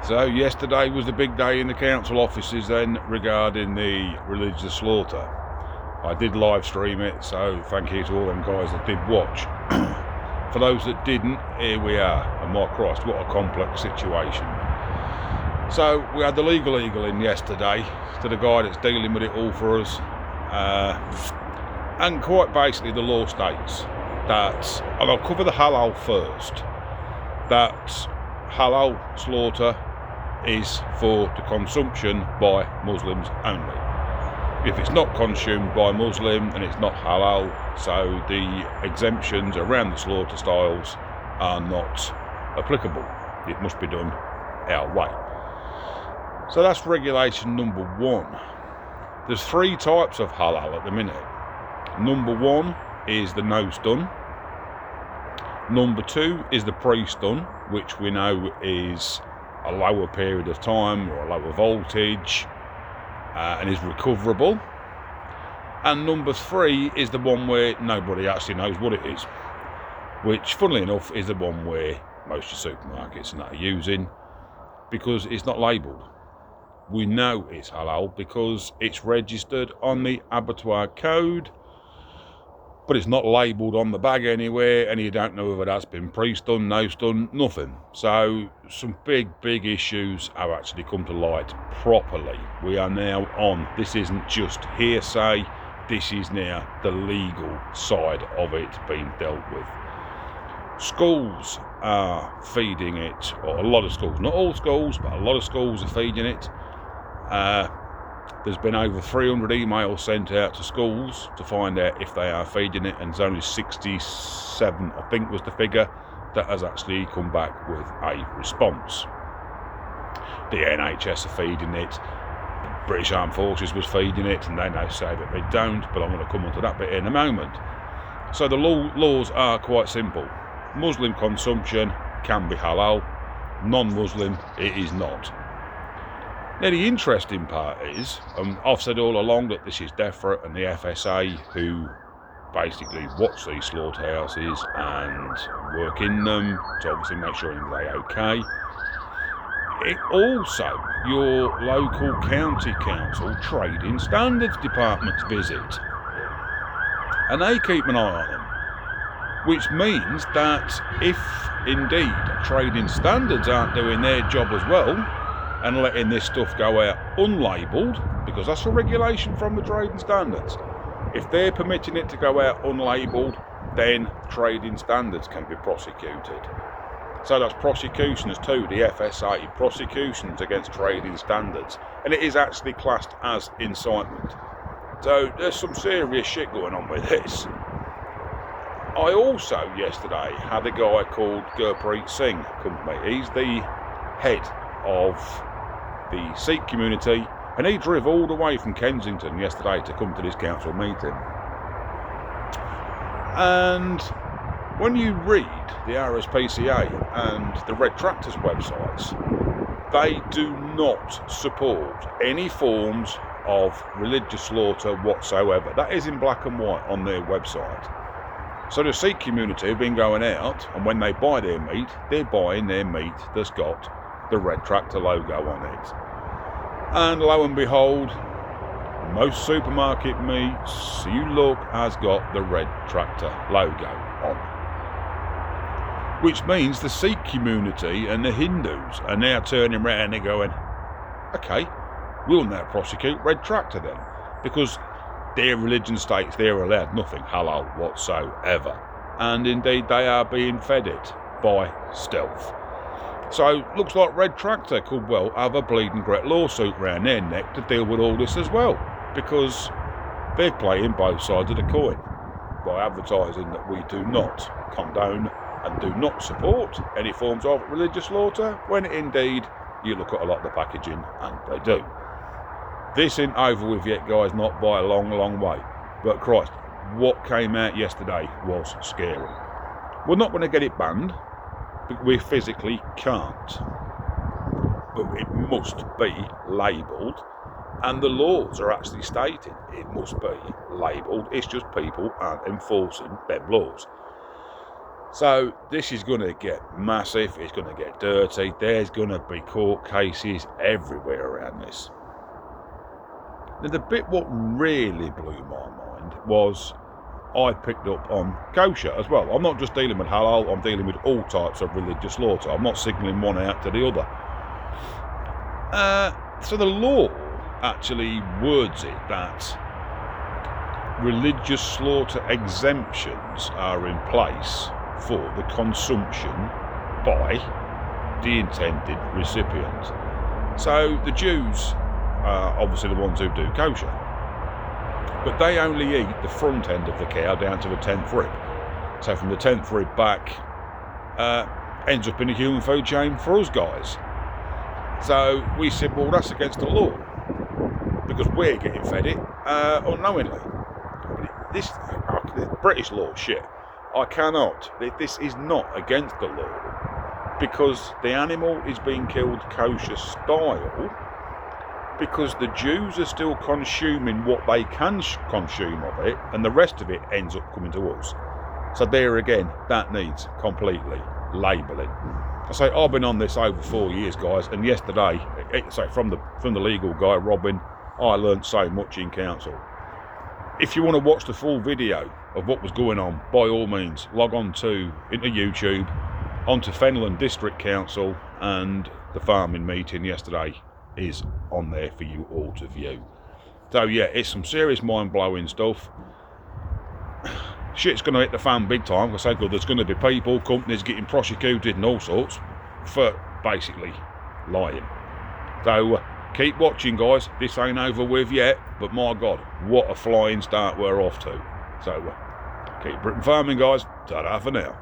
So yesterday was the big day in the council offices then regarding the religious slaughter. I did live stream it, so thank you to all them guys that did watch. For those that didn't, here we are, and my Christ, what a complex situation. So we had the legal eagle in yesterday, to the guy that's dealing with it all for us, and quite basically the law states that, and I'll cover the halal first, that halal slaughter is for the consumption by Muslims only. If it's not consumed by Muslim, then it's not halal, so the exemptions around the slaughter styles are not applicable. It must be done our way. So that's regulation number one. There's 3 types of halal at the minute. Number 1 is the nose done. Number 2 is the pre-stun, which we know is a lower period of time or a lower voltage and is recoverable. And number 3 is the one where nobody actually knows what it is, which funnily enough is the one where most of the supermarkets and that are using, because it's not labelled. We know it's halal because it's registered on the abattoir code, but it's not labelled on the bag anywhere, and you don't know whether that's been pre-stun, no-stun, nothing. So some big issues have actually come to light properly. We are now on, this isn't just hearsay, this is now the legal side of it being dealt with. Schools are feeding it, or a lot of schools, not all schools, but a lot of schools are feeding it. There's been over 300 emails sent out to schools to find out if they are feeding it, and there's only 67, I think was the figure, that has actually come back with a response. The NHS are feeding it, the British Armed Forces was feeding it, and they now say that they don't, but I'm going to come on to that bit in a moment. So the laws are quite simple. Muslim consumption can be halal, non-Muslim it is not. Now the interesting part is, I've said all along that this is DEFRA and the FSA who basically watch these slaughterhouses and work in them to obviously make sure they're okay. It also, your local county council trading standards departments visit, and they keep an eye on them, which means that if indeed trading standards aren't doing their job as well, and letting this stuff go out unlabelled, because that's a regulation from the trading standards. If they're permitting it to go out unlabelled, then trading standards can be prosecuted. So that's prosecutions too, the FSA, prosecutions against trading standards. And it is actually classed as incitement. So there's some serious shit going on with this. I also yesterday had a guy called Gurpreet Singh come to me. He's the head of the Sikh community, and he drove all the way from Kensington yesterday to come to this council meeting. And when you read the RSPCA and the Red Tractors websites, they do not support any forms of religious slaughter whatsoever. That is in black and white on their website. So the Sikh community have been going out, and when they buy their meat, they're buying their meat that's got the Red Tractor logo on it. And lo and behold, most supermarket meats you look has got the Red Tractor logo on. Which means the Sikh community and the Hindus are now turning around and going, okay, we'll now prosecute Red Tractor then, because their religion states they're allowed nothing halal whatsoever. And indeed they are being fed it by stealth. So looks like Red Tractor could well have a bleeding great lawsuit round their neck to deal with all this as well, because they're playing both sides of the coin by advertising that we do not condone and do not support any forms of religious slaughter, when indeed you look at a lot of the packaging and they do. This ain't over with yet, guys, not by a long way. But Christ, what came out yesterday was scary. We're not going to get it banned, but we physically can't. But it must be labelled, and the laws are actually stated it must be labelled. It's just people aren't enforcing them laws. So this is going to get massive, it's going to get dirty, there's going to be court cases everywhere around this. Now the bit what really blew my mind was I picked up on kosher as well. I'm not just dealing with halal, I'm dealing with all types of religious slaughter. I'm not signalling one out to the other. So the law actually words it that religious slaughter exemptions are in place for the consumption by the intended recipient. So the Jews are obviously the ones who do kosher, but they only eat the front end of the cow down to the 10th rib. So from the 10th rib back, ends up in the human food chain for us guys. So we said, well, that's against the law because we're getting fed it unknowingly. But this British law shit. I cannot. This is not against the law because the animal is being killed kosher style because the Jews are still consuming what they can consume of it and the rest of it ends up coming to us. So there again, that needs completely labelling. I say I've been on this over 4 years, guys, and yesterday, from the legal guy, Robin, I learnt so much in council. If you want to watch the full video of what was going on, by all means, log on into YouTube, onto Fenland District Council, and the farming meeting yesterday is on there for you all to view. So yeah, it's some serious mind-blowing stuff. Shit's going to hit the fan big time. I say, there's going to be people, companies getting prosecuted and all sorts for basically lying. So keep watching, guys. This ain't over with yet, but my God, what a flying start we're off to. So keep Britain farming, guys. Ta-da for now.